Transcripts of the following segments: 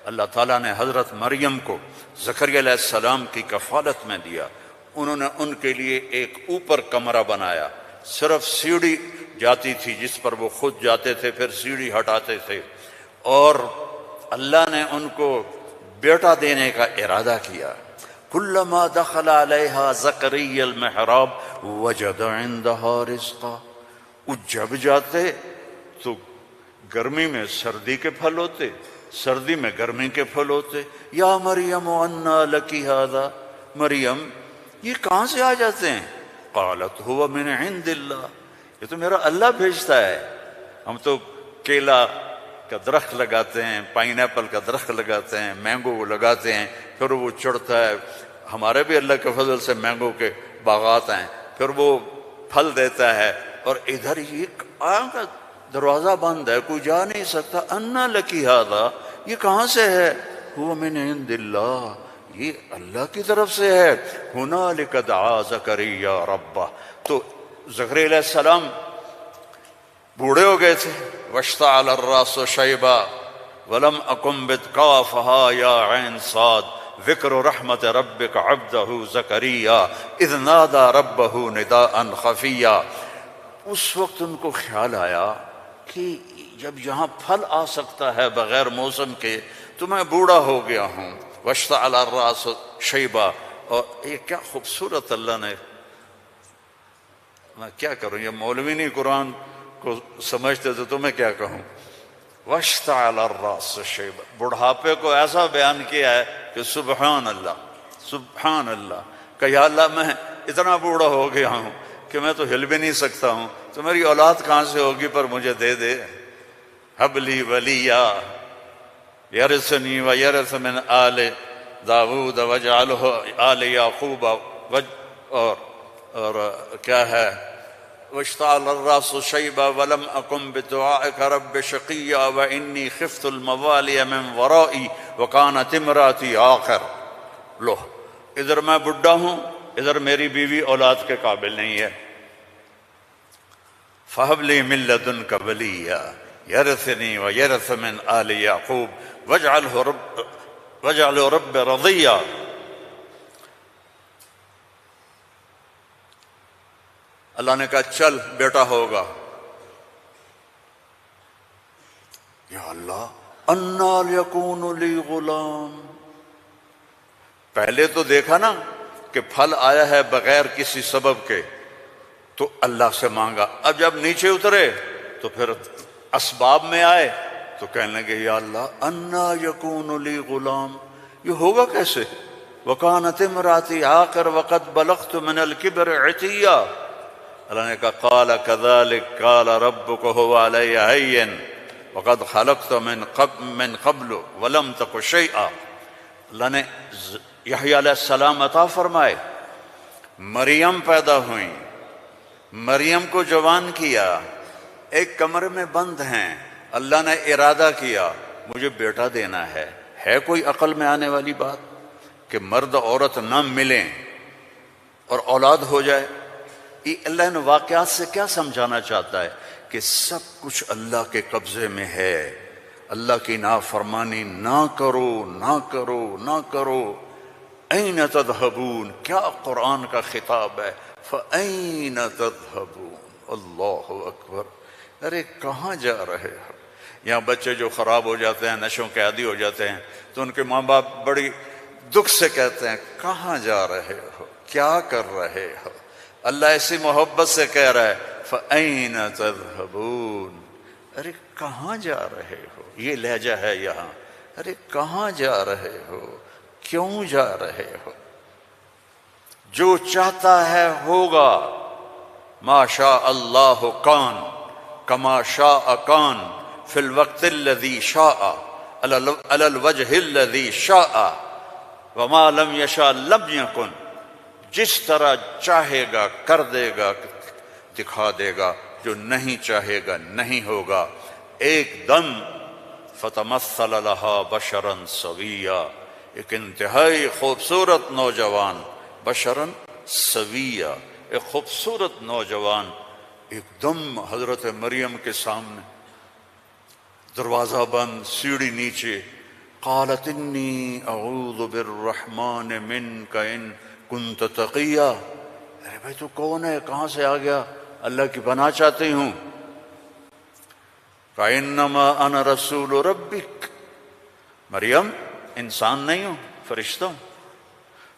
اللہ تعالیٰ نے حضرت مریم کو زکریا علیہ السلام کی کفالت میں دیا. انہوں نے ان کے لیے ایک اوپر کمرہ بنایا، صرف سیڑھی جاتی تھی جس پر وہ خود جاتے تھے، پھر سیڑھی ہٹاتے تھے. اور اللہ نے ان کو بیٹا دینے کا ارادہ کیا. کلما دخل علیہا زکریا المحراب وجد عندہا رزقا. وہ جب جاتے تو گرمی میں سردی کے پھل ہوتے، سردی میں گرمی کے پھل ہوتے. یا مریم انا لکی ھذا، مریم یہ کہاں سے آ جاتے ہیں؟ قالت هو من عند اللہ، یہ تو میرا اللہ بھیجتا ہے. ہم تو کیلا کا درخت لگاتے ہیں، پائن ایپل کا درخت لگاتے ہیں، مینگو لگاتے ہیں، پھر وہ چڑھتا ہے. ہمارے بھی اللہ کے فضل سے مینگو کے باغات ہیں، پھر وہ پھل دیتا ہے. اور ادھر یہ کا دروازہ بند ہے، کوئی جا نہیں سکتا. انا لکی ھذا، یہ کہاں سے ہے؟ هو من عند اللہ، یہ اللہ کی طرف سے ہے. ہنالک دعا زکریا ربہ. تو زکریا علیہ السلام بوڑھے ہو گئے تھے. واشتعل الراس شیبا ولم اکن بتقافها یا عین صاد ذکر رحمت ربک عبدہ زکریا اذ نادى ربہ نداء خفیا. اس وقت ان کو خیال آیا کہ جب یہاں پھل آ سکتا ہے بغیر موسم کے تو میں بوڑھا ہو گیا ہوں. واشتعل الراس شیبا. اور یہ کیا خوبصورت اللہ نے، میں کیا کروں، یہ مولوی نہیں قرآن کو سمجھتے تو میں کیا کہوں. واشتعل الراس شیبا، بڑھاپے کو ایسا بیان کیا ہے کہ سبحان اللہ سبحان اللہ. کہ یا اللہ میں اتنا بوڑھا ہو گیا ہوں کہ میں تو ہل بھی نہیں سکتا ہوں، تو میری اولاد کہاں سے ہوگی، پر مجھے دے دے. ہب لی ولیا یرثنی ویرث من آل داود واجعلہ آل یعقوب. اور کیا ہے، واشتعل الراس شیبا ولم اکن بدعائک رب شقیا وانی خفت الموالی من ورائی وکانت امراتی عاقر. لو ادھر میں بڈھا ہوں، ادھر میری بیوی اولاد کے قابل نہیں ہے. فہب لی من لدنک ولیا یرثنی ویرث من آل یعقوب واجعلہ رب رضیا. اللہ نے کہا چل بیٹا ہوگا. یا اللہ انا یکون لی غلام. پہلے تو دیکھا نا کہ پھل آیا ہے بغیر کسی سبب کے، تو اللہ سے مانگا. اب جب نیچے اترے تو پھر اسباب میں آئے تو کہنے لگے یا اللہ انا یکون لی غلام، یہ ہوگا کیسے؟ وکانت امراتی عاقر وقد بلغت من الکبر عتیا. اللہ نے کہا قال کذلک قال ربک هو علی ہین وقد خلقت من قبل ولم تک شیئا. اللہ نے یحییٰ علیہ السلام عطا فرمائے، مریم پیدا ہوئیں، مریم کو جوان کیا، ایک کمرے میں بند ہیں. اللہ نے ارادہ کیا مجھے بیٹا دینا ہے. ہے کوئی عقل میں آنے والی بات کہ مرد عورت نہ ملیں اور اولاد ہو جائے؟ یہ اللہ نے واقعات سے کیا سمجھانا چاہتا ہے کہ سب کچھ اللہ کے قبضے میں ہے. اللہ کی نافرمانی نہ کرو نہ کرو نہ کرو. این تذہبون، کیا قرآن کا خطاب ہے. فَأَيْنَ تَذْهَبُونَ. اللہ اکبر. ارے کہاں جا رہے ہو؟ یہاں بچے جو خراب ہو جاتے ہیں، نشوں کے عادی ہو جاتے ہیں، تو ان کے ماں باپ بڑی دکھ سے کہتے ہیں کہاں جا رہے ہو، کیا کر رہے ہو. اللہ ایسی محبت سے کہہ رہا ہے فَأَيْنَ تَذْهَبُونَ. ارے کہاں جا رہے ہو. یہ لہجہ ہے یہاں. ارے کہاں جا رہے ہو، کیوں جا رہے ہو. جو چاہتا ہے ہوگا. ما شاء اللہ کان کما شاء کان فی الوقت الذی شاء علی الوجہ الذی شاء وما لم یشاء لم یکن. جس طرح چاہے گا کر دے گا، دکھا دے گا، جو نہیں چاہے گا نہیں ہوگا. ایک دم فتمثل لہا بشرا سویا. ایک انتہائی خوبصورت نوجوان، بشرا سویا، ایک خوبصورت نوجوان ایک دم حضرت مریم کے سامنے. دروازہ بند، سیڑھی نیچے، قالت انی اعوذ بالرحمن منک ان کنت تقیا، ارے بھائی تو کون ہے، کہاں سے آ گیا، اللہ کی پناہ چاہتی ہوں. فإنما أنا رسول ربک، مریم انسان نہیں ہوں، فرشتہ ہوں،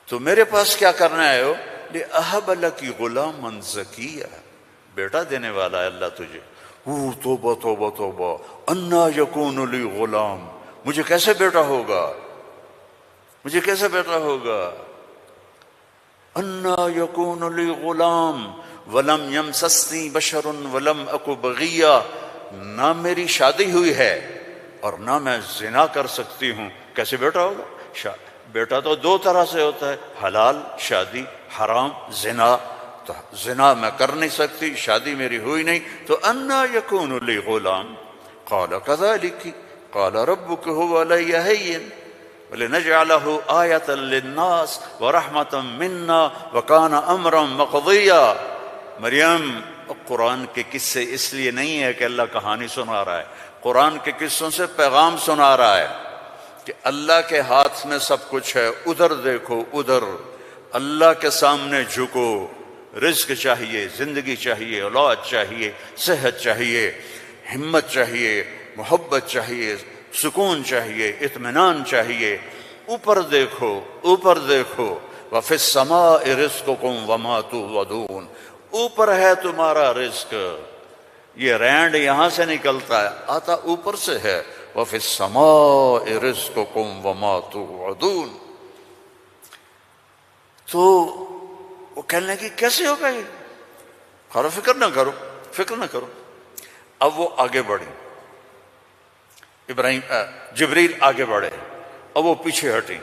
تو میرے پاس کیا کرنا ہے ہو؟ لأہب لک غلاما زکیا، بیٹا دینے والا ہے اللہ تجھے. توبہ توبہ توبہ، انا یکون لی غلام، مجھے کیسے بیٹا ہوگا، مجھے کیسے بیٹا ہوگا. انا یکون لی غلام ولم یمسسنی بشر ولم اک بغیا، نہ میری شادی ہوئی ہے اور نہ میں زنا کر سکتی ہوں، کیسے بیٹا ہوگا. بیٹا تو دو طرح سے ہوتا ہے، حلال شادی، حرام زنا. تو زنا میں کر نہیں سکتی، شادی میری ہوئی نہیں، تو انا یکون لی غلام. قال کذالک قال ربک هو علی ہین ولنجعلہ آیۃ للناس ورحمۃ منا وکان امرا مقضیا. مریم، قرآن کے قصے اس لیے نہیں ہے کہ اللہ کہانی سنا رہا ہے، قرآن کے قصوں سے پیغام سنا رہا ہے کہ اللہ کے ہاتھ میں سب کچھ ہے. ادھر دیکھو، ادھر اللہ کے سامنے جھکو. رزق چاہیے، زندگی چاہیے، اولاد چاہیے، صحت چاہیے، ہمت چاہیے، محبت چاہیے، سکون چاہیے، اطمینان چاہیے. اوپر دیکھو، اوپر دیکھو. وفی السماء رزقکم وما توعدون، اوپر ہے تمہارا رزق. یہ رینڈ یہاں سے نکلتا ہے، آتا اوپر سے ہے. وفی السماء رزقکم وما توعدون. تو وہ کہنے لگی کیسے ہوگا یہ؟ خیر فکر نہ کرو، فکر نہ کرو. اب وہ آگے بڑھی، جبریل آگے بڑھے، اب وہ پیچھے ہٹی.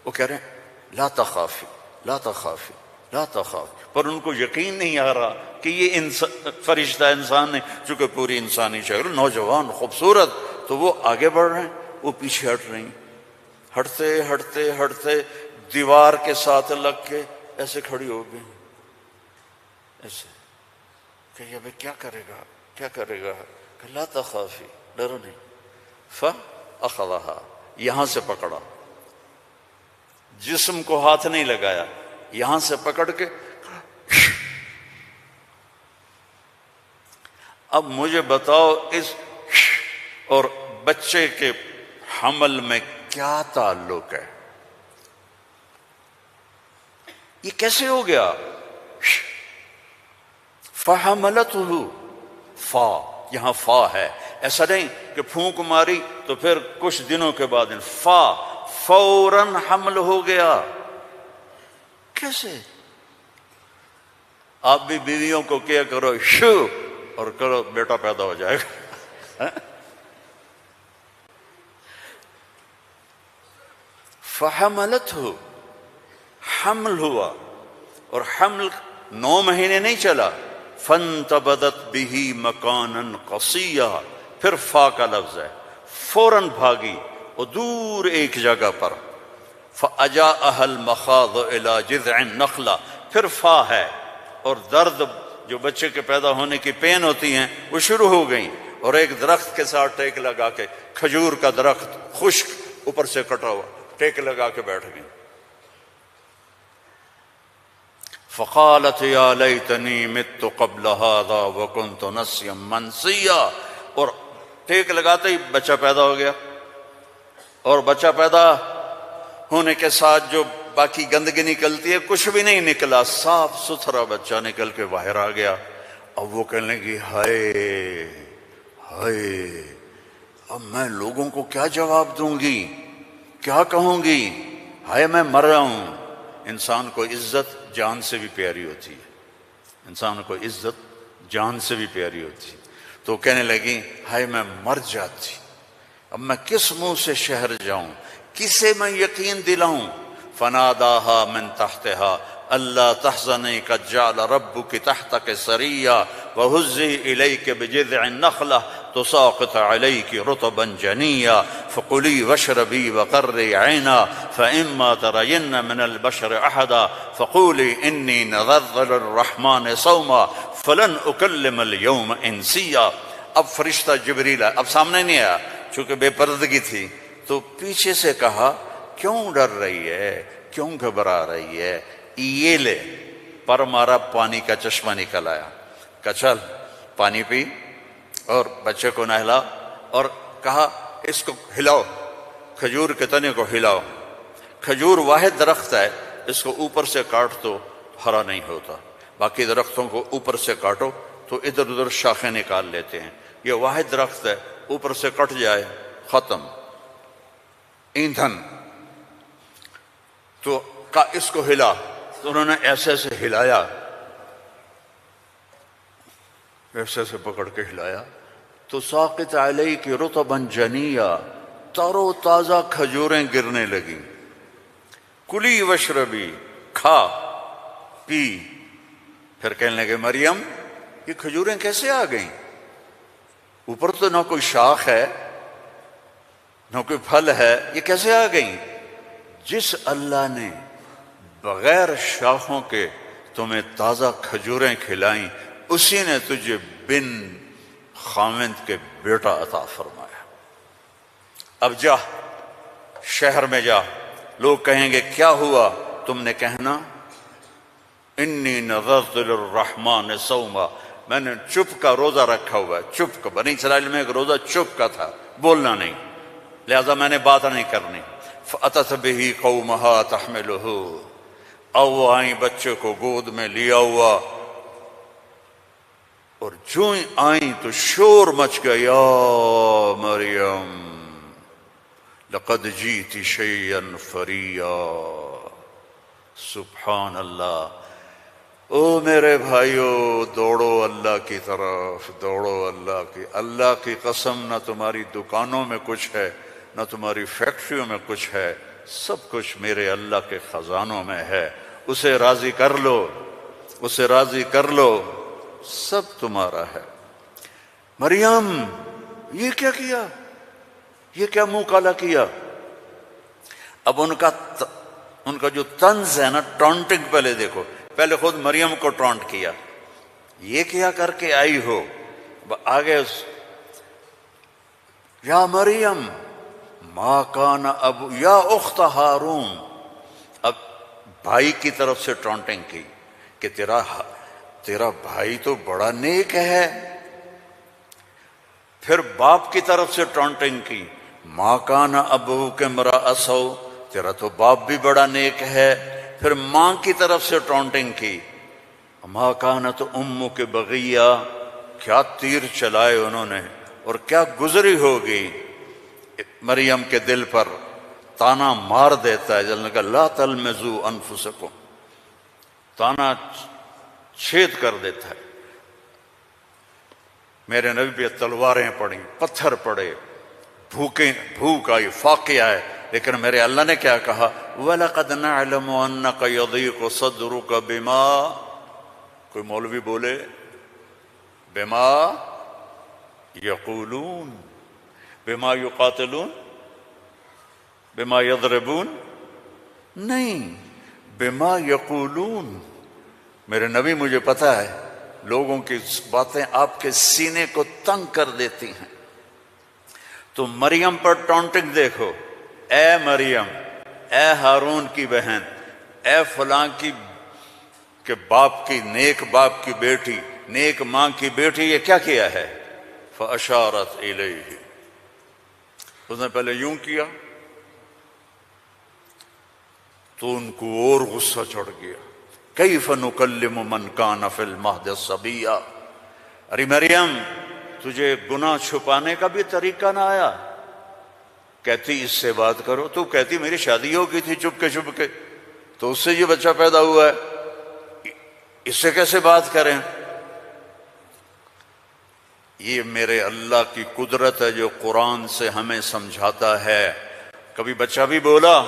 وہ کہہ رہے ہیں لا تخافی لا تخافی لا تخافی، پر ان کو یقین نہیں آ رہا کہ یہ فرشتہ انسان ہے، چونکہ پوری انسانی شکل، نوجوان خوبصورت. تو وہ آگے بڑھ رہے ہیں، وہ پیچھے ہٹ رہی ہیں. ہٹتے ہٹتے ہٹتے دیوار کے ساتھ لگ کے ایسے کھڑی ہو گئی، ایسے کہ یہ بھائی کیا کرے گا، کیا کرے گا. کہ لا تخافی، ڈرو نہیں. فَأَخَذَهَا، یہاں سے پکڑا، جسم کو ہاتھ نہیں لگایا، یہاں سے پکڑ کے. اب مجھے بتاؤ اس اور بچے کے حمل میں کیا تعلق ہے، یہ کیسے ہو گیا؟ فَحَمَلَتْهُ، فا، یہاں فا ہے، ایسا نہیں کہ پھونک ماری تو پھر کچھ دنوں کے بعد فا، فوراً حمل ہو گیا. کیسے؟ آپ بھی بیویوں کو کیا کرو شو اور کرو بیٹا پیدا ہو جائے گا. فَحَمَلَتْهُ، حمل ہوا، اور حمل 9 مہینے نہیں چلا. فَانْتَبَذَتْ بِهِ مَكَانًا قَصِيًّا، پھر فا کا لفظ ہے، فوراً بھاگی اور دور ایک جگہ پر. فَأَجَاءَهَا الْمَخَاضُ إِلَى جِذْعِ النَّخْلَةِ، پھر فا ہے، اور درد جو بچے کے پیدا ہونے کی پین ہوتی ہیں وہ شروع ہو گئیں، اور ایک درخت کے ساتھ ٹیک لگا کے، کھجور کا درخت خشک اوپر سے کٹا ہوا، ٹیک لگا کے بیٹھ گئیں. فقالت یا لیتنی مت قبل هذا وکنت نسیا منسیا، اور ٹیک لگاتے ہی بچہ پیدا ہو گیا، اور بچہ پیدا ہونے کے ساتھ جو باقی گندگی نکلتی ہے کچھ بھی نہیں نکلا، صاف ستھرا بچہ نکل کے باہر آ گیا. اب وہ کہنے لگی ہائے ہائے، اب میں لوگوں کو کیا جواب دوں گی، کیا کہوں گی، ہائے میں مر رہا ہوں. انسان کو عزت جان سے بھی پیاری ہوتی ہے، انسان کو عزت جان سے بھی پیاری ہوتی ہے. تو کہنے لگی ہائے میں مر جاتی، اب میں کس منہ سے شہر جاؤں، کسے میں یقین دلاؤں. فناداها من تحتها الا تحزني قد جعل ربك تحتك سريا وهزي اليك بجذع النخله تساقط عليك رطبا جنيا فكلي واشربي وقري عينا فإما ترين من البشر أحدا فقولي إني نذرت للرحمن صوما فلن أكلم اليوم إنسيا. اب فرشتہ جبریل اب سامنے نہیں آیا، چونکہ بے پردگی تھی، تو پیچھے سے کہا کیوں ڈر رہی ہے، کیوں گھبرا رہی ہے؟ یہ لے، پر مارا، پانی کا چشمہ نکل آیا، کہا چل پانی پی اور بچے کو نہلا، اور کہا اس کو ہلاؤ، کھجور کے تنے کو ہلاؤ۔ کھجور واحد درخت ہے، اس کو اوپر سے کاٹ تو ہرا نہیں ہوتا، باقی درختوں کو اوپر سے کاٹو تو ادھر ادھر شاخیں نکال لیتے ہیں، یہ واحد درخت ہے، اوپر سے کٹ جائے ختم، ایندھن۔ تو کہا اس کو ہلا، تو انہوں نے ایسے ایسے ہلایا، ایسے سے پکڑ کے ہلایا تو ساقط علیک رطبا جنیا، تر و تازہ کھجوریں گرنے لگیں۔ کلی وشربی، کھا پی۔ پھر کہنے لگے مریم یہ کھجوریں کیسے آ گئیں؟ اوپر تو نہ کوئی شاخ ہے نہ کوئی پھل ہے، یہ کیسے آ گئیں؟ جس اللہ نے بغیر شاخوں کے تمہیں تازہ کھجوریں کھلائیں، اسی نے تجھے بن خاوند کے بیٹا عطا فرمایا۔ اب جا شہر میں جا، لوگ کہیں گے کیا ہوا؟ تم نے کہنا انی نذرت للرحمن صوما، میں نے چپ کا روزہ رکھا ہوا ہے، چپ کا۔ بنی اسرائیل میں ایک روزہ چپ کا تھا، بولنا نہیں، لہذا میں نے بات نہیں کرنی۔ فأتت به قومها تحملہ، او وہ آئیں بچے کو گود میں لیا ہوا، اور جو ہی آئیں تو شور مچ گیا، یا مریم لقد جیت شیئا فریا۔ سبحان اللہ۔ او میرے بھائیو، دوڑو اللہ کی طرف، دوڑو اللہ کی۔ اللہ کی قسم، نہ تمہاری دکانوں میں کچھ ہے، نہ تمہاری فیکٹریوں میں کچھ ہے، سب کچھ میرے اللہ کے خزانوں میں ہے۔ اسے راضی کر لو، اسے راضی کر لو، سب تمہارا ہے۔ مریم یہ کیا کیا؟ یہ کیا منہ کالا کیا؟ اب ان کا جو طنز ہے نا، ٹونٹنگ، پہلے دیکھو، پہلے خود مریم کو ٹونٹ کیا، یہ کیا کر کے آئی ہو؟ آگے یا مریم ما کان ابو، یا اخت ہارون، اب بھائی کی طرف سے ٹونٹنگ کی کہ تیرا بھائی تو بڑا نیک ہے۔ پھر باپ کی طرف سے ٹونٹنگ کی، ما کان ابوک امرأ سوء، تیرا تو باپ بھی بڑا نیک ہے۔ پھر ماں کی طرف سے ٹونٹنگ کی، ما کانت امک بغیہ، کیا تیر چلائے انہوں نے، اور کیا گزری ہوگی مریم کے دل پر، تانا مار دیتا ہے۔ جلنے کا لا تلمزوا انفسکم، تانا چھید کر دیتا ہے۔ میرے نبی پہ تلواریں پڑیں، پتھر پڑے، بھوک آئی، فاقے آئے، لیکن میرے اللہ نے کیا کہا؟ وَلَقَدْ نَعْلَمُ أَنَّكَ يَضِيقُ صَدْرُكَ بِمَا، کوئی مولوی بولے بِمَا يَقُولُونَ، بِمَا يُقَاتِلُونَ، بِمَا يَضْرِبُونَ، نہیں، بِمَا يَقُولُونَ۔ میرے نبی، مجھے پتا ہے لوگوں کی باتیں آپ کے سینے کو تنگ کر دیتی ہیں۔ تو مریم پر ٹونٹنگ دیکھو، اے مریم، اے ہارون کی بہن، اے فلاں کی کہ باپ کی، نیک باپ کی بیٹی، نیک ماں کی بیٹی، یہ کیا کیا ہے؟ فَأَشَارَتْ إِلَيْهِ، اس نے پہلے یوں کیا تو ان کو اور غصہ چڑھ گیا۔ کیف نکلم من کان فی المہد صبیا، ارے مریم تجھے گناہ چھپانے کا بھی طریقہ نہ آیا؟ کہتی اس سے بات کرو، تو کہتی میری شادی ہو گئی تھی چپ کے، تو اس سے یہ بچہ پیدا ہوا ہے، اس سے کیسے بات کریں؟ یہ میرے اللہ کی قدرت ہے جو قرآن سے ہمیں سمجھاتا ہے۔ کبھی بچہ بھی بولا،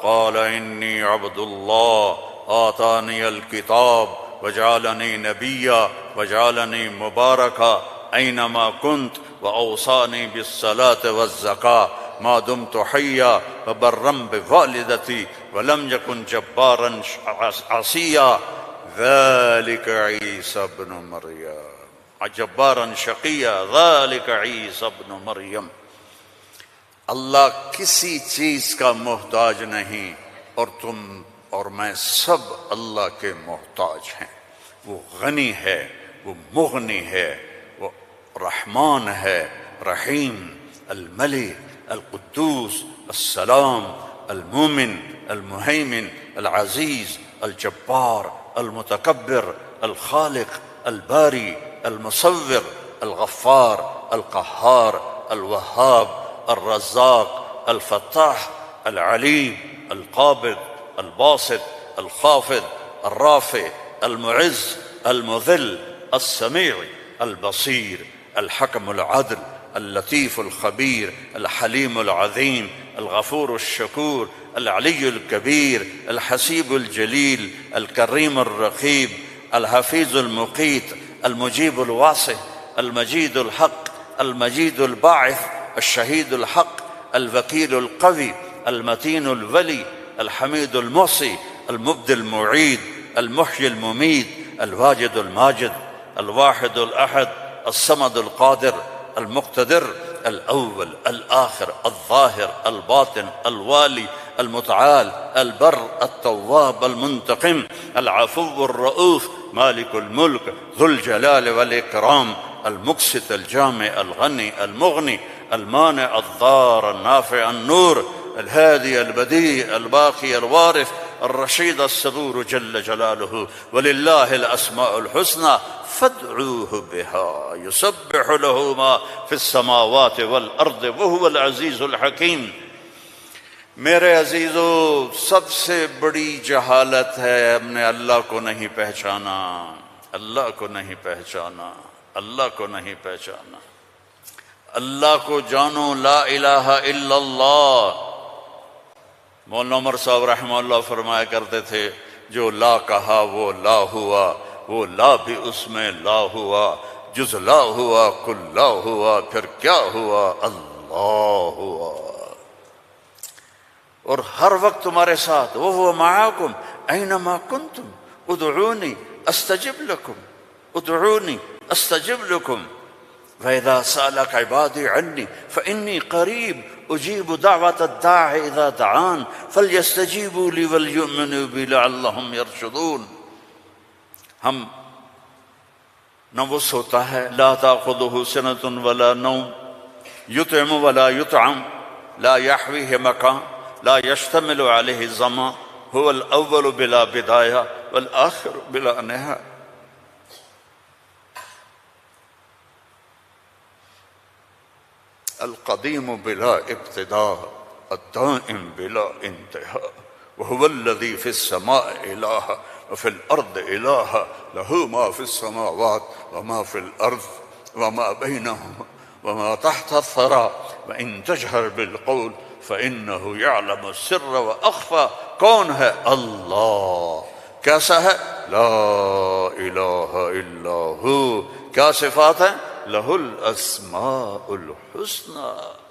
قال انی عبد اللہ آتانی الکتاب وجعلنی نبیا وجعلنی مبارکا اینما کنت واوصانی بالصلاة والزکاة ما دمت حیا وبرا بوالدتی ولم یکن جبارا عصیا ذلک عیسی ابن مریم، جبارا شقیا ذلک عیسی ابن مریم۔ اللہ کسی چیز کا محتاج نہیں، اور تم اور میں سب اللہ کے محتاج ہیں۔ وہ غنی ہے، وہ مغنی ہے، وہ رحمان ہے، رحیم، الملک، القدوس، السلام، المومن، المہیمن، العزیز، الجبار، المتکبر، الخالق، الباری، المصور، الغفار، القہار، الوہاب، الرزاق، الفتاح، العلیم، القابض، الباسط، الخافض، الرافع، المعز، المذل، السمیع، البصیر، الحکم العدل، اللطیف الخبیر، الحلیم العظیم، الغفور الشکور، العلی الکبیر، الحسیب الجلیل، الکریم الرقیب، الحفیظ المقیت، المجیب الواسع، المجید الحق، المجید الباعث، الشہید الحق، الوکیل القوی، المتین الولی، الحمید المحصی، المبدی المعید، المحیی الممید، الواجد الماجد، الواحد الأحد، الصمد القادر، المقتدر، الأول الآخر الظاهر الباطن الوالي المتعال البر التواب المنتقم العفو الرؤوف مالك الملك ذو الجلال والإكرام المقسط الجامع الغني المغني المانع الضار النافع النور الهادي البديع الباقي الوارث الرشيد الصبور جل جلاله ولله الأسماء الحسنى فادعوه بها يسبح له ما في السماوات والأرض وهو العزيز الحكيم۔ میرے عزیزو، سب سے بڑی جہالت ہے ہم نے اللہ کو نہیں پہچانا، اللہ کو نہیں پہچانا، اللہ کو نہیں پہچانا۔ اللہ کو جانو، لا الہ الا اللہ۔ مولانا عمر صاحب رحمہ اللہ فرمایا کرتے تھے، جو لا کہا وہ لا ہوا، وہ لا بھی اس میں لا ہوا، جز لا ہوا کل لا ہوا، پھر کیا ہوا؟ اللہ ہوا۔ اور ہر وقت تمہارے ساتھ، وَهُوَ مَعَكُمْ أَيْنَمَا كُنْتُمْ ادعونی استجب لکم، ادعونی استجب لکم، وَإِذَا سَأَلَكَ عِبَادِي عَنِّي فَإِنِّي قَرِيبٌ أُجِيبُ دَعْوَةَ الدَّاعِ إِذَا دَعَانِ فَلْيَسْتَجِيبُوا لِي وَلْيُؤْمِنُوا بِي لَعَلَّهُمْ يَرْشُدُونَ۔ ہم نہ وہ سوتا ہے، لا تأخذه سنة ولا نوم، يطعم ولا يطعم، لا يحويه مكان، لا يشتمل عليه الزمان، هو الأول بلا بداية والآخر بلا نهاية۔ القديم بلا ابتداء، الدائم بلا انتهاء، وهو الذي في السماء إله وفي الأرض إله، له ما في السماوات وما في الأرض وما بينهما وما تحت الثرى، وإن تجهر بالقول فإنه يعلم السر وأخفى۔ کون ہے؟ اللہ۔ کیسا ہے؟ لا الہ الا ہو۔ کیا صفات ہیں؟ لہ الاسماء الحسنی۔